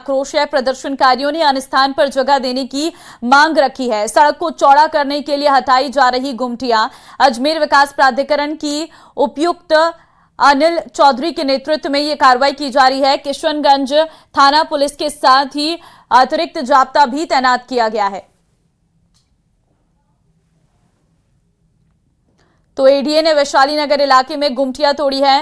आक्रोश है। प्रदर्शनकारियों ने अन्य स्थान पर जगह देने की मांग रखी है। सड़क को चौड़ा करने के लिए हटाई जा रही गुमटियां। अजमेर विकास प्राधिकरण की उपायुक्त अनिल चौधरी के नेतृत्व में यह कार्रवाई की जा रही है। किशनगंज थाना पुलिस के साथ ही अतिरिक्त जाब्ता भी तैनात किया गया है। तो एडीए ने वैशाली नगर इलाके में गुमटियां तोड़ी है।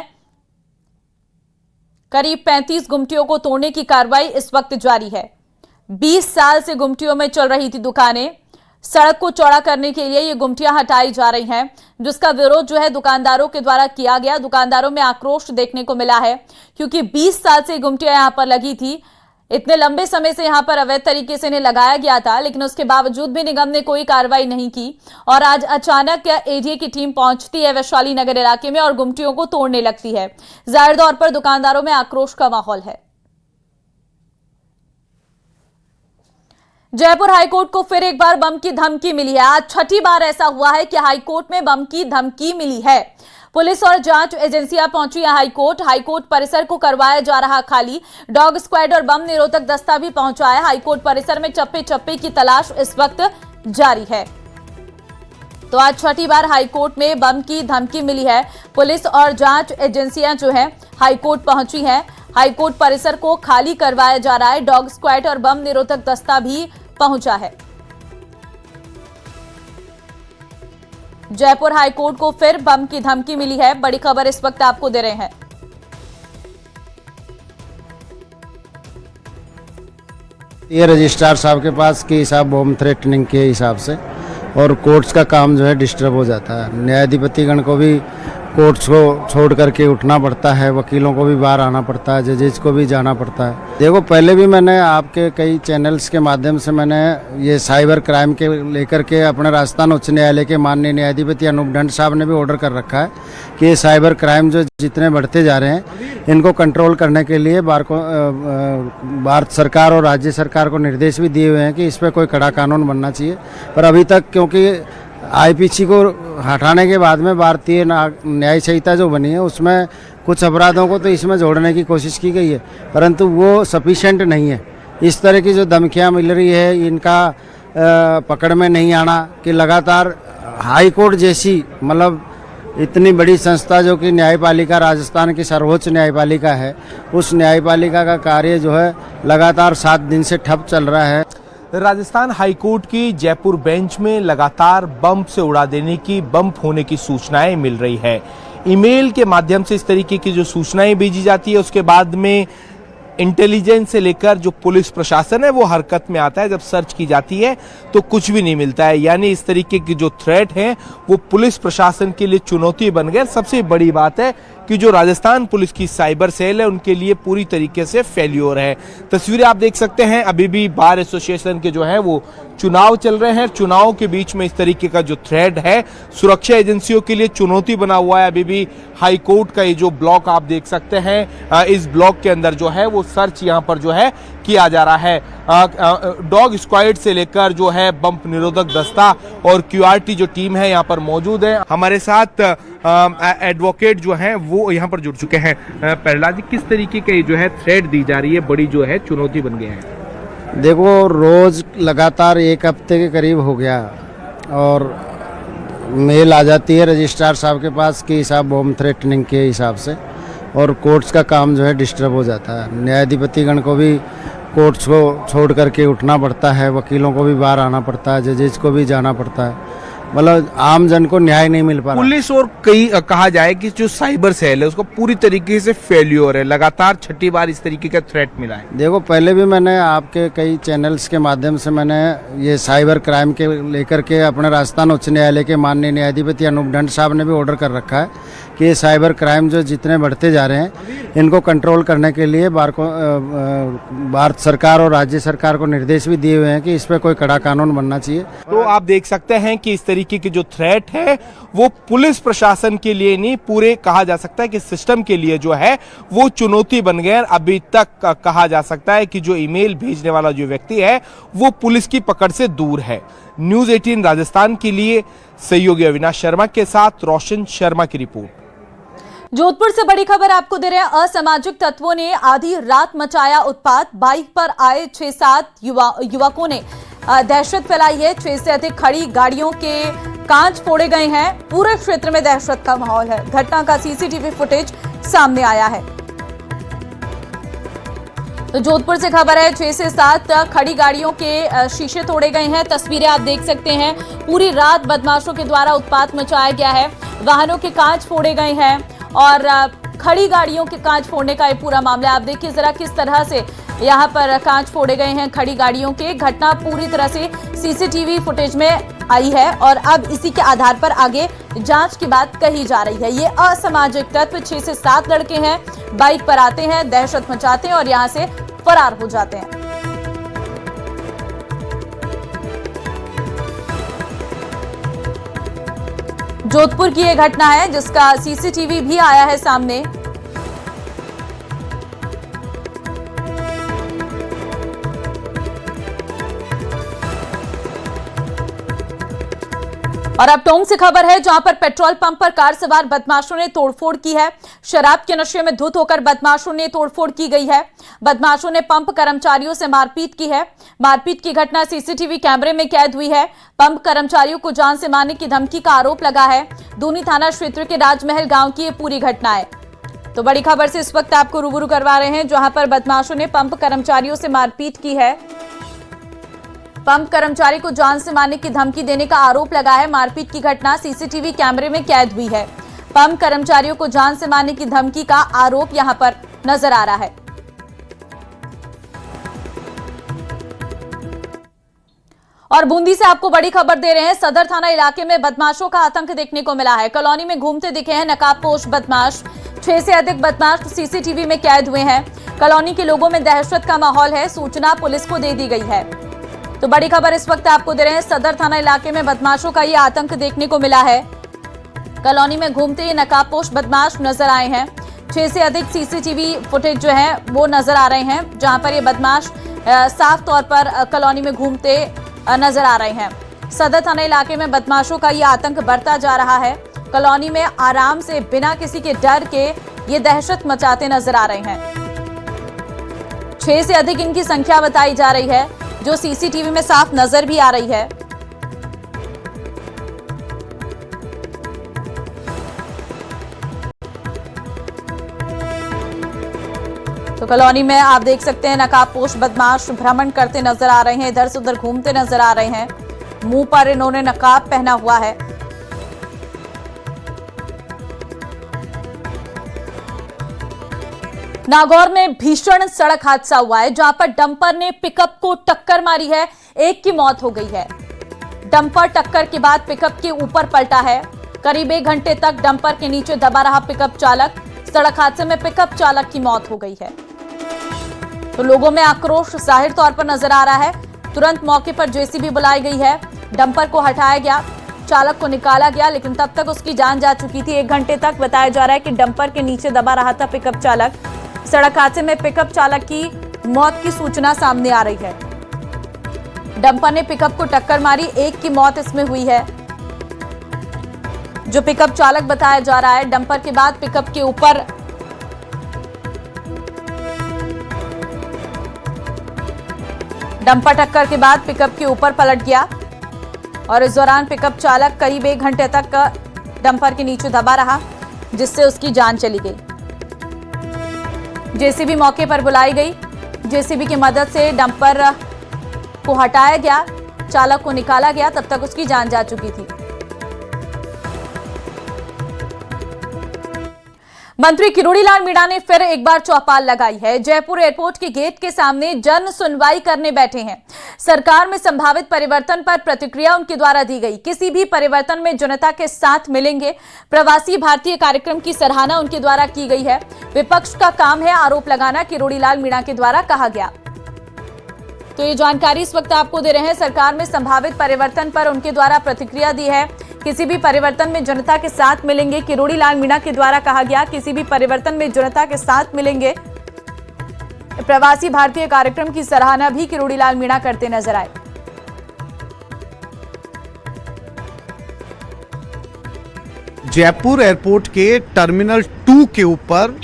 करीब 35 गुमटियों को तोड़ने की कार्रवाई इस वक्त जारी है। 20 साल से गुमटियों में चल रही थी दुकानें। सड़क को चौड़ा करने के लिए ये गुमटियां हटाई जा रही हैं, जिसका विरोध जो है दुकानदारों के द्वारा किया गया। दुकानदारों में आक्रोश देखने को मिला है, क्योंकि 20 साल से गुमटियां यहां पर लगी थी। इतने लंबे समय से यहां पर अवैध तरीके से इन्हें लगाया गया था, लेकिन उसके बावजूद भी निगम ने कोई कार्रवाई नहीं की। और आज अचानक एडीए की टीम पहुंचती है वैशाली नगर इलाके में और गुमटियों को तोड़ने लगती है। जाहिर तौर पर दुकानदारों में आक्रोश का माहौल है। जयपुर हाईकोर्ट को फिर एक बार बम की धमकी मिली है। आज छठी बार ऐसा हुआ है कि हाईकोर्ट में बम की धमकी मिली है। पुलिस और जांच एजेंसियां पहुंची है हाईकोर्ट परिसर को करवाया जा रहा खाली। डॉग स्क्वाड और बम निरोधक दस्ता भी पहुंचा है। हाईकोर्ट परिसर में चप्पे चप्पे की तलाश इस वक्त जारी है। तो आज छठी बार हाईकोर्ट में बम की धमकी मिली है। पुलिस और जांच एजेंसियां जो है हाईकोर्ट पहुंची है। हाईकोर्ट परिसर को खाली करवाया जा रहा है। डॉग स्क्वाड और बम निरोधक दस्ता भी पहुंचा है। जयपुर हाईकोर्ट को फिर बम की धमकी मिली है। बड़ी खबर इस वक्त आपको दे रहे हैं। ये रजिस्ट्रार साहब के पास की हिसाब बॉम्ब थ्रेटनिंग के हिसाब से और कोर्ट्स का काम जो है डिस्टर्ब हो जाता है। न्यायाधिपतिगण को भी कोर्ट्स को छोड़ करके उठना पड़ता है, वकीलों को भी बाहर आना पड़ता है, जजेज को भी जाना पड़ता है। देखो, पहले भी मैंने आपके कई चैनल्स के माध्यम से मैंने ये साइबर क्राइम के लेकर के अपने राजस्थान उच्च न्यायालय के माननीय न्यायाधिपति अनूप ढंड साहब ने भी ऑर्डर कर रखा है कि ये साइबर क्राइम जो जितने बढ़ते जा रहे हैं इनको कंट्रोल करने के लिए भारत सरकार और राज्य सरकार को निर्देश भी दिए हुए हैं कि इस पर कोई कड़ा कानून बनना चाहिए। पर अभी तक क्योंकि आईपीसी को हटाने के बाद में भारतीय न्याय संहिता जो बनी है उसमें कुछ अपराधों को तो इसमें जोड़ने की कोशिश की गई है, परंतु वो सफिशिएंट नहीं है। इस तरह की जो धमकियां मिल रही है इनका पकड़ में नहीं आना कि लगातार हाई कोर्ट जैसी मतलब इतनी बड़ी संस्था जो कि न्यायपालिका राजस्थान की सर्वोच्च न्यायपालिका है, उस न्यायपालिका का कार्य जो है लगातार 7 दिन से ठप चल रहा है। राजस्थान हाईकोर्ट की जयपुर बेंच में लगातार बम से उड़ा देने की, बम होने की सूचनाएं मिल रही है। ईमेल के माध्यम से इस तरीके की जो सूचनाएं भेजी जाती है, उसके बाद में इंटेलिजेंस से लेकर जो पुलिस प्रशासन है वो हरकत में आता है। जब सर्च की जाती है तो कुछ भी नहीं मिलता है। यानी इस तरीके की जो थ्रेट है वो पुलिस प्रशासन के लिए चुनौती बन गए। सबसे बड़ी बात है कि जो राजस्थान पुलिस की साइबर सेल है उनके लिए पूरी तरीके से फेल्योर है। तस्वीरें आप देख सकते हैं, अभी भी बार एसोसिएशन के जो है वो चुनाव चल रहे हैं। चुनाव के बीच में इस तरीके का जो थ्रेड है सुरक्षा एजेंसियों के लिए चुनौती बना हुआ है। अभी भी हाई कोर्ट का ये जो ब्लॉक आप देख सकते हैं, इस ब्लॉक के अंदर जो है वो सर्च यहाँ पर जो है किया जा रहा है। डॉग स्क्वाड से लेकर जो है बम निरोधक दस्ता और क्यूआरटी जो टीम है यहाँ पर मौजूद है। हमारे साथ एडवोकेट जो हैं वो यहाँ पर जुड़ चुके हैं। प्रहलाद जी, किस तरीके के जो है थ्रेड दी जा रही है, बड़ी जो है चुनौती बन गया है? देखो, रोज लगातार 1 हफ्ते के करीब हो गया और मेल आ जाती है रजिस्ट्रार साहब के पास की हिसाब बॉम्ब थ्रेटनिंग के हिसाब से और कोर्ट्स का काम जो है डिस्टर्ब हो जाता है। न्यायाधिपतिगण को भी कोर्ट्स को छोड़ करके उठना पड़ता है, वकीलों को भी बाहर आना पड़ता है, जजेज को भी जाना पड़ता है। मतलब आम जन को न्याय नहीं मिल पा रहा। पुलिस और कई कहा जाए कि जो साइबर सेल है उसको पूरी तरीके से फेल्योर है। लगातार छठी बार इस तरीके का थ्रेट मिला है। देखो, पहले भी मैंने आपके कई चैनल्स के माध्यम से मैंने ये साइबर क्राइम के लेकर के अपने राजस्थान उच्च न्यायालय के माननीय न्यायाधिपति अनूप ढंड साहब ने भी ऑर्डर कर रखा है कि ये साइबर क्राइम जो जितने बढ़ते जा रहे हैं इनको कंट्रोल करने के लिए भारत सरकार और राज्य सरकार को निर्देश भी दिए हुए हैं कि इस पर कोई कड़ा कानून बनना चाहिए। तो आप देख सकते हैं कि इस तरीके की जो थ्रेट है वो पुलिस प्रशासन के लिए नहीं, पूरे कहा जा सकता है कि सिस्टम के लिए जो है वो चुनौती बन गए। अभी तक कहा जा सकता है कि जो ईमेल भेजने वाला जो व्यक्ति है वो पुलिस की पकड़ से दूर है। न्यूज़ 18 राजस्थान के लिए सहयोगी अविनाश शर्मा के साथ रोशन शर्मा की रिपोर्ट। जोधपुर से बड़ी खबर आपको दे रहे हैं। असामाजिक तत्वों ने आधी रात मचाया उत्पात। बाइक पर आए 6-7 युवकों ने दहशत फैलाई है। 6 से अधिक खड़ी गाड़ियों के कांच फोड़े गए हैं। पूरे क्षेत्र में दहशत का माहौल है। घटना का सीसीटीवी फुटेज सामने आया है। तो जोधपुर से खबर है, 6 से 7 खड़ी गाड़ियों के शीशे तोड़े गए हैं। तस्वीरें आप देख सकते हैं। पूरी रात बदमाशों के द्वारा उत्पात मचाया गया है। वाहनों के कांच फोड़े गए हैं और खड़ी गाड़ियों के कांच फोड़ने का ये पूरा मामला। आप देखिए जरा किस तरह से यहाँ पर कांच फोड़े गए हैं खड़ी गाड़ियों के। घटना पूरी तरह से सीसीटीवी फुटेज में आई है और अब इसी के आधार पर आगे जांच की बात कही जा रही है। ये असामाजिक तत्व 6 से 7 लड़के हैं, बाइक पर आते हैं, दहशत मचाते हैं और यहाँ से फरार हो जाते हैं। जोधपुर की यह घटना है जिसका सीसीटीवी भी आया है सामने। और अब टोंक से खबर है जहां पर पेट्रोल पंप पर कार सवार बदमाशों ने तोड़फोड़ की है। शराब के नशे में धुत होकर बदमाशों ने तोड़फोड़ की गई है। बदमाशों ने पंप कर्मचारियों से मारपीट की है। मारपीट की घटना सीसीटीवी कैमरे में कैद हुई है। पंप कर्मचारियों को जान से मारने की धमकी का आरोप लगा है। दूनी थाना क्षेत्र के राजमहल गांव की ये पूरी घटना है। तो बड़ी खबर से इस वक्त आपको रूबरू करवा रहे हैं जहां पर बदमाशों ने पंप कर्मचारियों से मारपीट की है। पंप कर्मचारी को जान से मारने की धमकी देने का आरोप लगा है। मारपीट की घटना सीसीटीवी कैमरे में कैद हुई है। पंप कर्मचारियों को जान से मारने की धमकी का आरोप यहां पर नजर आ रहा है। और बूंदी से आपको बड़ी खबर दे रहे हैं। सदर थाना इलाके में बदमाशों का आतंक देखने को मिला है। कॉलोनी में घूमते दिखे हैं नकाबपोश बदमाश। 6 से अधिक बदमाश सीसीटीवी में कैद हुए हैं। कॉलोनी के लोगों में दहशत का माहौल है। सूचना पुलिस को दे दी गई है। तो बड़ी खबर इस वक्त आपको दे रहे हैं। सदर थाना इलाके में बदमाशों का ये आतंक देखने को मिला है। कॉलोनी में घूमते ये नकाबपोश बदमाश नजर आए हैं। 6 से अधिक सीसीटीवी फुटेज जो है वो नजर आ रहे हैं जहां पर ये बदमाश साफ तौर पर कॉलोनी में घूमते नजर आ रहे हैं। सदर थाना इलाके में बदमाशों का ये आतंक बढ़ता जा रहा है। कॉलोनी में आराम से बिना किसी के डर के ये दहशत मचाते नजर आ रहे हैं। 6 से अधिक इनकी संख्या बताई जा रही है जो सीसीटीवी में साफ नजर भी आ रही है। तो कॉलोनी में आप देख सकते हैं नकाबपोश बदमाश भ्रमण करते नजर आ रहे हैं। इधर से उधर घूमते नजर आ रहे हैं। मुंह पर इन्होंने नकाब पहना हुआ है। नागौर में भीषण सड़क हादसा हुआ है जहां पर डंपर ने पिकअप को टक्कर मारी है। एक की मौत हो गई है। डंपर टक्कर के बाद पिकअप के ऊपर पलटा है। करीब 1 घंटे तक डंपर के नीचे दबा रहा पिकअप चालक। सड़क हादसे में पिकअप चालक की मौत हो गई है। तो लोगों में आक्रोश जाहिर तौर पर नजर आ रहा है। तुरंत मौके पर जेसीबी बुलाई गई है। डंपर को हटाया गया, चालक को निकाला गया, लेकिन तब तक उसकी जान जा चुकी थी। 1 घंटे तक बताया जा रहा है कि डंपर के नीचे दबा रहा था पिकअप चालक। सड़क हादसे में पिकअप चालक की मौत की सूचना सामने आ रही है। डंपर ने पिकअप को टक्कर मारी, एक की मौत इसमें हुई है। जो पिकअप चालक बताया जा रहा है, डंपर के बाद पिकअप के ऊपर डंपर टक्कर के बाद पिकअप के ऊपर पलट गया और इस दौरान पिकअप चालक करीब 1 घंटे तक डंपर के नीचे दबा रहा जिससे उसकी जान चली गई। जेसीबी मौके पर बुलाई गई। जेसीबी की मदद से डंपर को हटाया गया, चालक को निकाला गया, तब तक उसकी जान जा चुकी थी। मंत्री किरोड़ीलाल मीणा ने फिर एक बार चौपाल लगाई है। जयपुर एयरपोर्ट के गेट के सामने जन सुनवाई करने बैठे हैं। सरकार में संभावित परिवर्तन पर प्रतिक्रिया उनके द्वारा दी गई। किसी भी परिवर्तन में जनता के साथ मिलेंगे। प्रवासी भारतीय कार्यक्रम की सराहना उनके द्वारा की गई है। विपक्ष का काम है आरोप लगाना, किरोड़ीलाल मीणा के द्वारा कहा गया। तो ये जानकारी इस वक्त आपको दे रहे हैं। सरकार में संभावित परिवर्तन पर उनके द्वारा प्रतिक्रिया दी है। किसी भी परिवर्तन में जनता के साथ मिलेंगे, किरोड़ीलाल मीणा के द्वारा कहा गया। किसी भी परिवर्तन में जनता के साथ मिलेंगे। प्रवासी भारतीय कार्यक्रम की सराहना भी किरोड़ीलाल मीणा करते नजर आए। जयपुर एयरपोर्ट के टर्मिनल 2 के ऊपर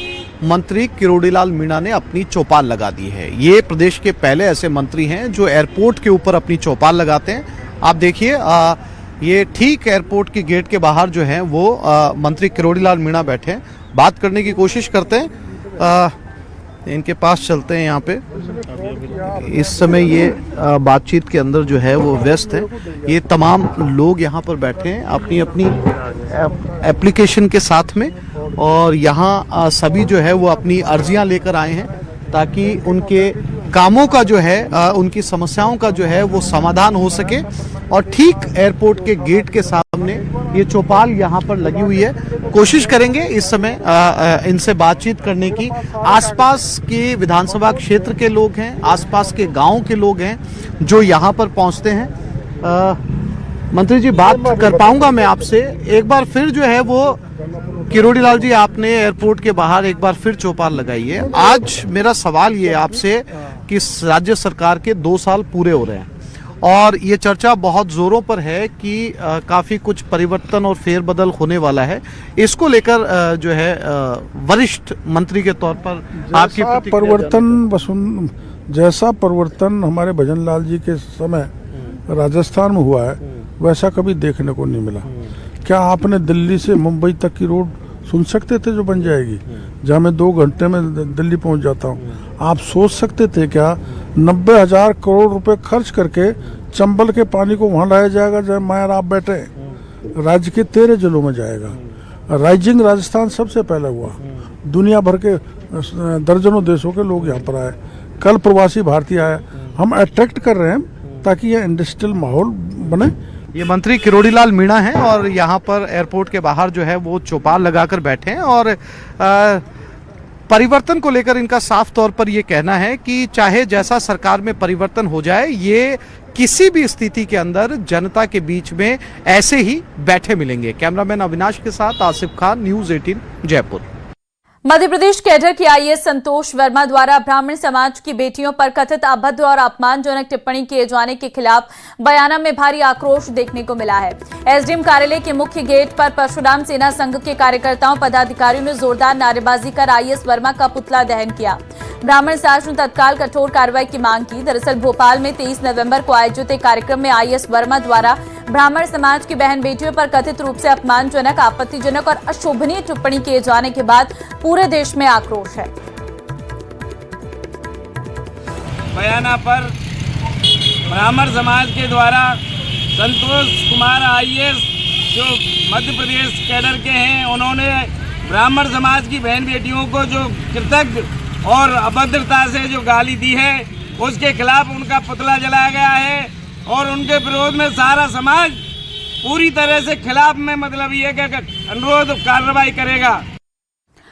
मंत्री किरोड़ीलाल मीणा ने अपनी चौपाल लगा दी है। ये प्रदेश के पहले ऐसे मंत्री हैं जो एयरपोर्ट के ऊपर अपनी चौपाल लगाते हैं। आप देखिए, ये ठीक एयरपोर्ट के गेट के बाहर जो है वो मंत्री किरोड़ीलाल मीणा बैठे हैं, बात करने की कोशिश करते हैं। इनके पास चलते हैं। यहाँ पे इस समय ये बातचीत के अंदर जो है वो व्यस्त है। ये तमाम लोग यहाँ पर बैठे हैं अपनी अपनी एप्लीकेशन के साथ में, और यहाँ सभी जो है वो अपनी अर्जियां लेकर आए हैं ताकि उनके कामों का जो है, उनकी समस्याओं का जो है वो समाधान हो सके। और ठीक एयरपोर्ट के गेट के सामने ये चौपाल यहाँ पर लगी हुई है। कोशिश करेंगे इस समय इनसे बातचीत करने की। आसपास के विधानसभा क्षेत्र के लोग हैं, आसपास के गांव के लोग हैं जो यहाँ पर पहुँचते हैं। मंत्री जी, बात कर पाऊंगा मैं आपसे एक बार फिर जो है वो किरोड़ीलाल जी, आपने एयरपोर्ट के बाहर एक बार फिर चौपाल लगाई है। आज मेरा सवाल ये आपसे कि राज्य सरकार के 2 साल पूरे हो रहे हैं और ये चर्चा बहुत जोरों पर है कि काफी कुछ परिवर्तन और फेरबदल होने वाला है। इसको लेकर जो है वरिष्ठ मंत्री के तौर पर आपकी परिवर्तन, जैसा परिवर्तन हमारे भजन लाल जी के समय राजस्थान में हुआ है वैसा कभी देखने को नहीं मिला। क्या आपने दिल्ली से मुंबई तक की रोड सुन सकते थे जो बन जाएगी, जहाँ मैं 2 घंटे में दिल्ली पहुंच जाता हूँ? आप सोच सकते थे क्या 90,000 करोड़ रुपए खर्च करके चंबल के पानी को वहाँ लाया जाएगा जहाँ मैं और आप बैठे हैं? राज्य के 13 जिलों में जाएगा। राइजिंग राजस्थान सबसे पहले हुआ। दुनिया भर के दर्जनों देशों के लोग यहाँ पर आए। कल प्रवासी भारतीय आए। हम अट्रैक्ट कर रहे हैं ताकि यह इंडस्ट्रियल माहौल बने। ये मंत्री किरोड़ीलाल मीणा हैं और यहाँ पर एयरपोर्ट के बाहर जो है वो चौपाल लगाकर बैठे हैं और परिवर्तन को लेकर इनका साफ तौर पर ये कहना है कि चाहे जैसा सरकार में परिवर्तन हो जाए, ये किसी भी स्थिति के अंदर जनता के बीच में ऐसे ही बैठे मिलेंगे। कैमरामैन अविनाश के साथ आसिफ खान, न्यूज़ 18 जयपुर। मध्य प्रदेश कैडर के आईएएस संतोष वर्मा द्वारा ब्राह्मण समाज की बेटियों पर कथित अभद्र और अपमानजनक टिप्पणी किए जाने के खिलाफ बयाना में भारी आक्रोश देखने को मिला है। एसडीएम कार्यालय के मुख्य गेट पर परशुराम सेना संघ के कार्यकर्ताओं पदाधिकारियों ने जोरदार नारेबाजी कर आईएएस वर्मा का पुतला दहन किया। ब्राह्मण समाज ने तत्काल कठोर कार्रवाई की मांग की। दरअसल भोपाल में 23 नवंबर को आयोजित एक कार्यक्रम में आईएएस वर्मा द्वारा ब्राह्मण समाज की बहन बेटियों पर कथित रूप से अपमानजनक, आपत्तिजनक और अशोभनीय टिप्पणी किए जाने के बाद पूरे देश में आक्रोश है। बयाना पर ब्राह्मण समाज के द्वारा संतोष कुमार आईएएस जो मध्य प्रदेश कैडर के हैं, उन्होंने ब्राह्मण समाज की बहन बेटियों को जो कृतज्ञ और अभद्रता से जो गाली दी है, उसके खिलाफ उनका पुतला जलाया गया है और उनके विरोध में सारा समाज पूरी तरह से खिलाफ में मतलब ये अनुरोध कार्रवाई करेगा।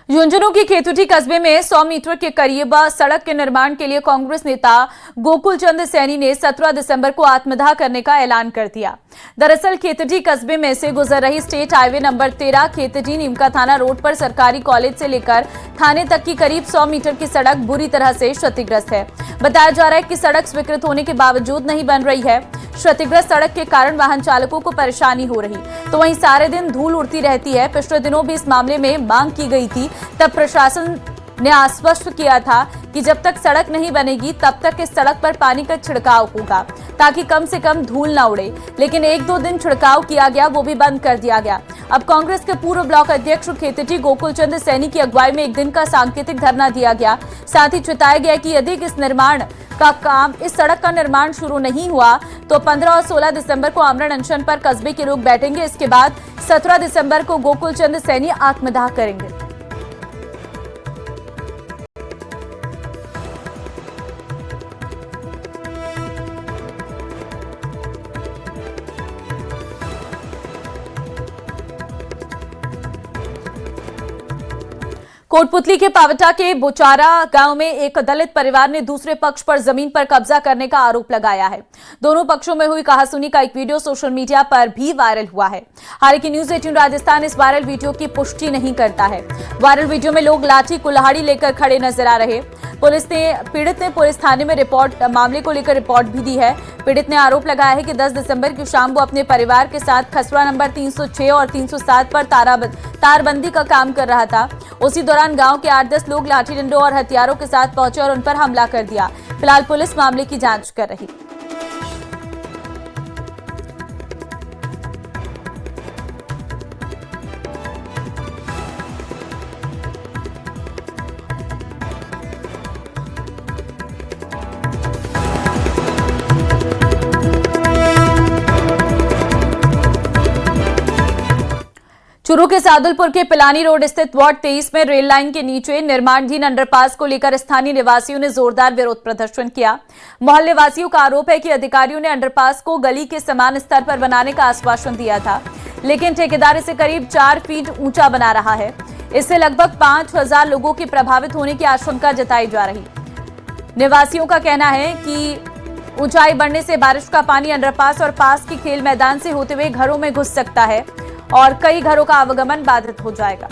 झुंझुनू की खेतुठी कस्बे में 100 मीटर के करीब सड़क के निर्माण के लिए कांग्रेस नेता गोकुल चंद सैनी ने 17 दिसंबर को आत्मदाह करने का ऐलान कर दिया। दरअसल खेतुठी कस्बे में से गुजर रही स्टेट हाईवे नंबर 13 खेतुठी नीमका थाना रोड पर सरकारी कॉलेज से लेकर थाने तक की करीब 100 मीटर की सड़क बुरी तरह से क्षतिग्रस्त है। बताया जा रहा है कि सड़क स्वीकृत होने के बावजूद नहीं बन रही है। क्षतिग्रस्त सड़क के कारण वाहन चालकों को परेशानी हो रही, तो वहीं सारे दिन धूल उड़ती रहती है। पिछले दिनों भी इस मामले में मांग की गई थी, तब प्रशासन ने आश्वस्त किया था कि जब तक सड़क नहीं बनेगी तब तक इस सड़क पर पानी का छिड़काव होगा ताकि कम से कम धूल न उड़े। लेकिन 1-2 दिन छिड़काव किया गया, वो भी बंद कर दिया गया। अब कांग्रेस के पूर्व ब्लॉक अध्यक्ष खेतुठी गोकुल चंद सैनी की अगुवाई में 1 दिन का सांकेतिक धरना दिया गया। साथ ही चेताया गया कि यदि इस सड़क का निर्माण शुरू नहीं हुआ तो 15 और 16 दिसंबर को आमरण अनशन पर कस्बे के लोग बैठेंगे। इसके बाद 17 दिसंबर को गोकुल चंद सैनी आत्मदाह करेंगे। कोटपुतली के पावटा के बोचारा गांव में एक दलित परिवार ने दूसरे पक्ष पर जमीन पर कब्जा करने का आरोप लगाया है। दोनों पक्षों में हुई कहासुनी का एक वीडियो सोशल मीडिया पर भी वायरल हुआ है। हालांकि न्यूज़ 18 राजस्थान इस वायरल वीडियो की पुष्टि नहीं करता है। वायरल वीडियो में लोग लाठी कुल्हाड़ी लेकर खड़े नजर आ रहे। पीड़ित ने पुलिस थाने में मामले को लेकर रिपोर्ट भी दी है। पीड़ित ने आरोप लगाया है कि 10 दिसंबर की शाम वो अपने परिवार के साथ खसरा नंबर 306 और 307 पर तारबंदी का काम कर रहा था। उसी दौरान गांव के 8-10 लोग लाठी डंडों और हथियारों के साथ पहुंचे और उन पर हमला कर दिया। फिलहाल पुलिस मामले की जांच कर रही। चूरू के सादुलपुर के पिलानी रोड स्थित वार्ड 23 में रेल लाइन के नीचे निर्माणाधीन अंडरपास को लेकर स्थानीय निवासियों ने जोरदार विरोध प्रदर्शन किया। मोहल्ले वासियों का आरोप है कि अधिकारियों ने अंडरपास को गली के समान स्तर पर बनाने का आश्वासन दिया था, लेकिन ठेकेदार इसे करीब 4 फीट ऊंचा बना रहा है। इससे लगभग 5000 लोगों के प्रभावित होने की आशंका जताई जा रही। निवासियों का कहना है कि ऊंचाई बढ़ने से बारिश का पानी अंडरपास और पास के खेल मैदान से होते हुए घरों में घुस सकता है और कई घरों का आवागमन बाधित हो जाएगा।